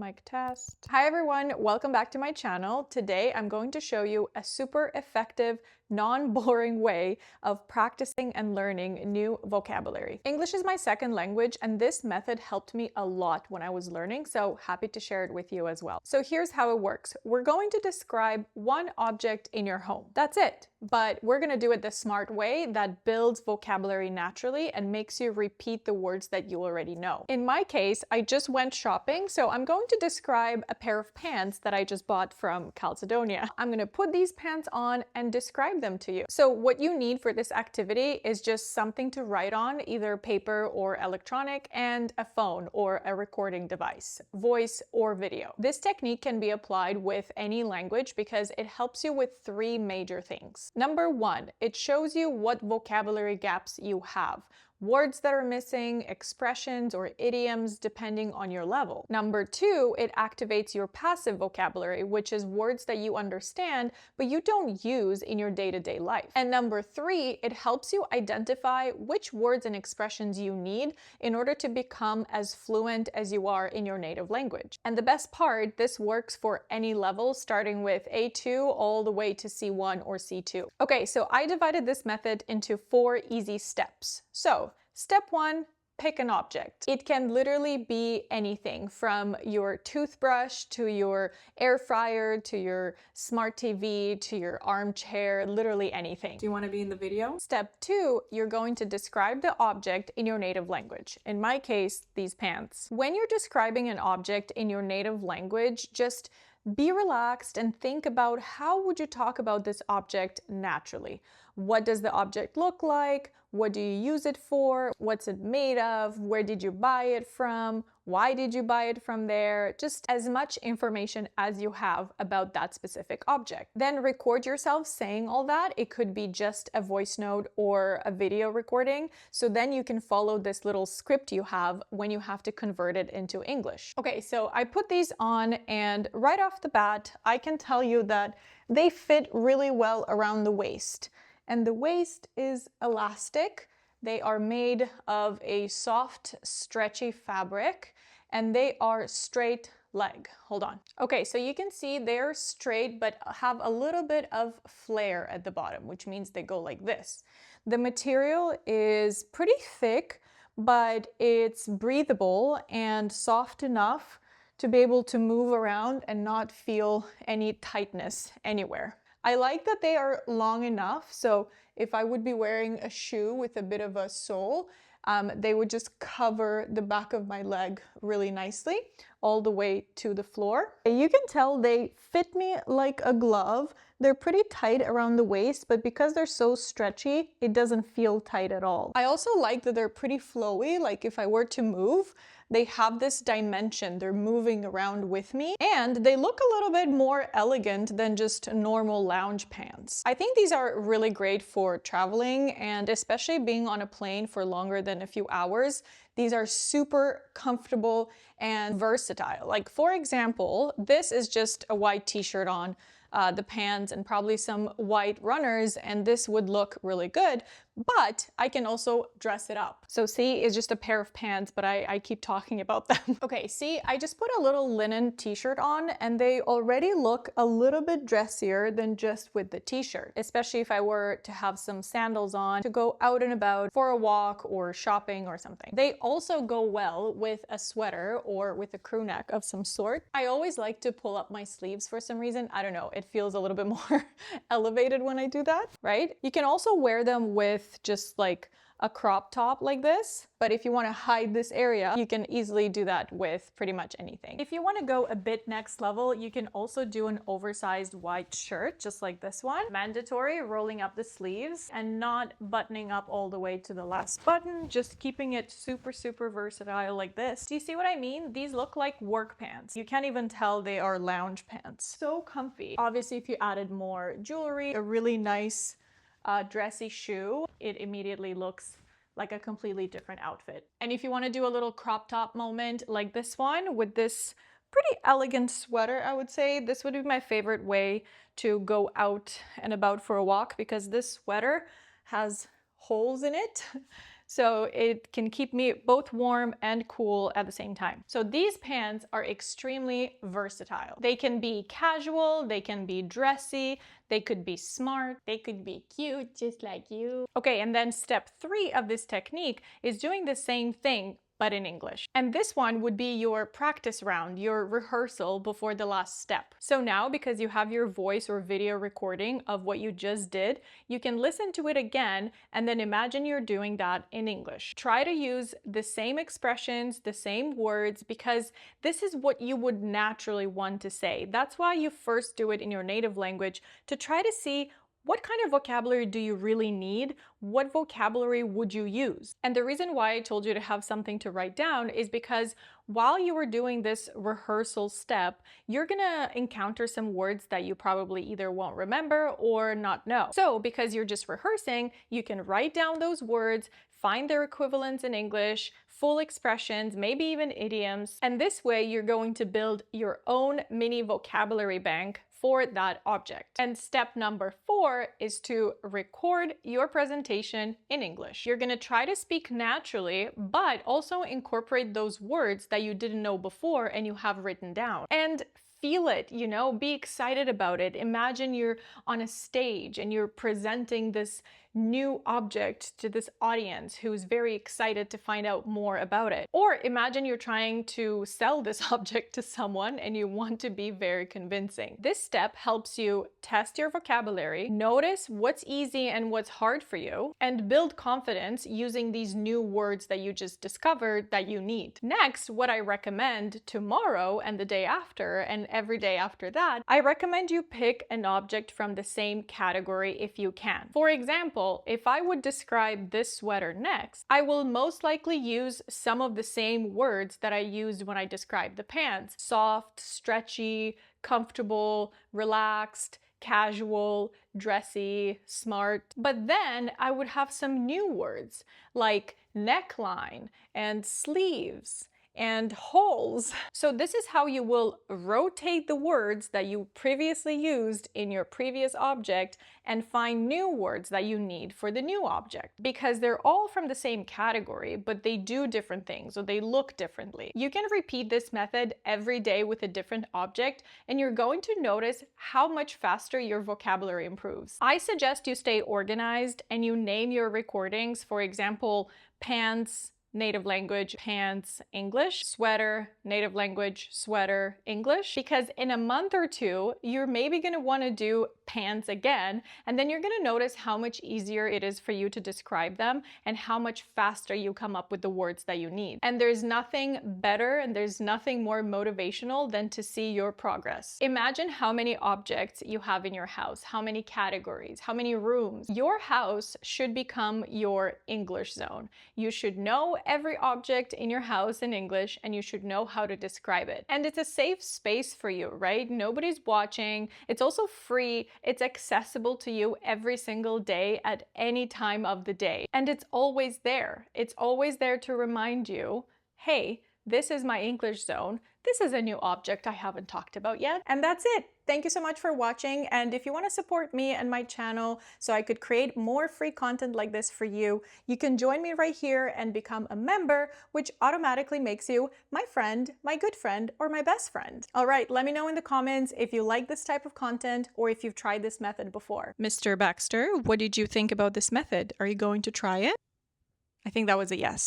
Mic test. Hi everyone, welcome back to my channel. Today I'm going to show you a super effective, non-boring way of practicing and learning new vocabulary. English is my second language and this method helped me a lot when I was learning, so happy to share it with you as well. So here's how it works. We're going to describe one object in your home. That's it. But we're going to do it the smart way that builds vocabulary naturally and makes you repeat the words that you already know. In my case, I just went shopping, so I'm going to describe a pair of pants that I just bought from Calcedonia. I'm going to put these pants on and describe them to you. So what you need for this activity is just something to write on, either paper or electronic, and a phone or a recording device, voice or video. This technique can be applied with any language because it helps you with three major things. Number one, it shows you what vocabulary gaps you have. Words that are missing, expressions or idioms depending on your level. Number two, it activates your passive vocabulary, which is words that you understand but you don't use in your day-to-day life. And number three, it helps you identify which words and expressions you need in order to become as fluent as you are in your native language. And the best part, this works for any level, starting with A2 all the way to C1 or C2. Okay, so I divided this method into 4 easy steps. So step one, pick an object. It can literally be anything from your toothbrush to your air fryer to your smart TV to your armchair, literally anything. Do you want to be in the video? Step two, you're going to describe the object in your native language. In my case, these pants. When you're describing an object in your native language, just be relaxed and think about how would you talk about this object naturally. What does the object look like? What do you use it for? What's it made of? Where did you buy it from? Why did you buy it from there? Just as much information as you have about that specific object. Then record yourself saying all that. It could be just a voice note or a video recording. So then you can follow this little script you have when you have to convert it into English. Okay, so I put these on and right off the bat, I can tell you that they fit really well around the waist. And the waist is elastic. They are made of a soft, stretchy fabric, and they are straight leg. Hold on. Okay, so you can see they're straight, but have a little bit of flare at the bottom, which means they go like this. The material is pretty thick, but it's breathable and soft enough to be able to move around and not feel any tightness anywhere. I like that they are long enough, so if I would be wearing a shoe with a bit of a sole, they would just cover the back of my leg really nicely all the way to the floor. You can tell they fit me like a glove. They're pretty tight around the waist, but because they're so stretchy, it doesn't feel tight at all. I also like that they're pretty flowy, like if I were to move, they have this dimension, they're moving around with me, and they look a little bit more elegant than just normal lounge pants. I think these are really great for traveling and especially being on a plane for longer than a few hours. These are super comfortable and versatile. Like for example, this is just a white t-shirt on, the pants and probably some white runners, and this would look really good, but I can also dress it up. So see, it's just a pair of pants, but I keep talking about them. Okay, see, I just put a little linen t-shirt on and they already look a little bit dressier than just with the t-shirt, especially if I were to have some sandals on to go out and about for a walk or shopping or something. They also go well with a sweater or with a crew neck of some sort. I always like to pull up my sleeves for some reason. I don't know, it feels a little bit more elevated when I do that, right? You can also wear them with just like a crop top like this, but if you want to hide this area, you can easily do that with pretty much anything. If you want to go a bit next level, you can also do an oversized white shirt, just like this one. Mandatory, rolling up the sleeves and not buttoning up all the way to the last button, just keeping it super, super versatile like this. Do you see what I mean? These look like work pants. You can't even tell they are lounge pants. So comfy. Obviously, if you added more jewelry, a really nice dressy shoe, it immediately looks like a completely different outfit. And if you want to do a little crop top moment like this one with this pretty elegant sweater, I would say this would be my favorite way to go out and about for a walk because this sweater has holes in it. so it can keep me both warm and cool at the same time. So these pants are extremely versatile. They can be casual, they can be dressy, they could be smart, they could be cute, just like you. Okay, and then step 3 of this technique is doing the same thing but in English. And this one would be your practice round, your rehearsal before the last step. So now, because you have your voice or video recording of what you just did, you can listen to it again and then imagine you're doing that in English. Try to use the same expressions, the same words, because this is what you would naturally want to say. That's why you first do it in your native language, to try to see what kind of vocabulary do you really need? What vocabulary would you use? And the reason why I told you to have something to write down is because while you were doing this rehearsal step, you're gonna encounter some words that you probably either won't remember or not know. So because you're just rehearsing, you can write down those words, find their equivalents in English, full expressions, maybe even idioms, and this way you're going to build your own mini vocabulary bank for that object. And step number 4 is to record your presentation in English. You're gonna try to speak naturally, but also incorporate those words that you didn't know before and you have written down. And feel it, you know, be excited about it. Imagine you're on a stage and you're presenting this new object to this audience who's very excited to find out more about it. Or imagine you're trying to sell this object to someone and you want to be very convincing. This step helps you test your vocabulary, notice what's easy and what's hard for you, and build confidence using these new words that you just discovered that you need. Next, what I recommend tomorrow and the day after and every day after that, I recommend you pick an object from the same category if you can. For example, if I would describe this sweater next, I will most likely use some of the same words that I used when I described the pants: soft, stretchy, comfortable, relaxed, casual, dressy, smart. But then I would have some new words like neckline and sleeves and holes. So this is how you will rotate the words that you previously used in your previous object and find new words that you need for the new object, because they're all from the same category, but they do different things, or they look differently. You can repeat this method every day with a different object, and you're going to notice how much faster your vocabulary improves. I suggest you stay organized and you name your recordings, for example, pants, native language, pants, English, sweater, native language, sweater, English, because in a month or two, you're maybe going to want to do pants again, and then you're going to notice how much easier it is for you to describe them and how much faster you come up with the words that you need. And there's nothing better and there's nothing more motivational than to see your progress. Imagine how many objects you have in your house, how many categories, how many rooms. Your house should become your English zone. You should know every object in your house in English, and you should know how to describe it. And it's a safe space for you, right? Nobody's watching. It's also free. It's accessible to you every single day at any time of the day. And it's always there. It's always there to remind you, hey, this is my English zone. This is a new object I haven't talked about yet. And that's it. Thank you so much for watching. And if you want to support me and my channel so I could create more free content like this for you, you can join me right here and become a member, which automatically makes you my friend, my good friend, or my best friend. All right, let me know in the comments if you like this type of content or if you've tried this method before. Mr. Baxter, what did you think about this method? Are you going to try it? I think that was a yes.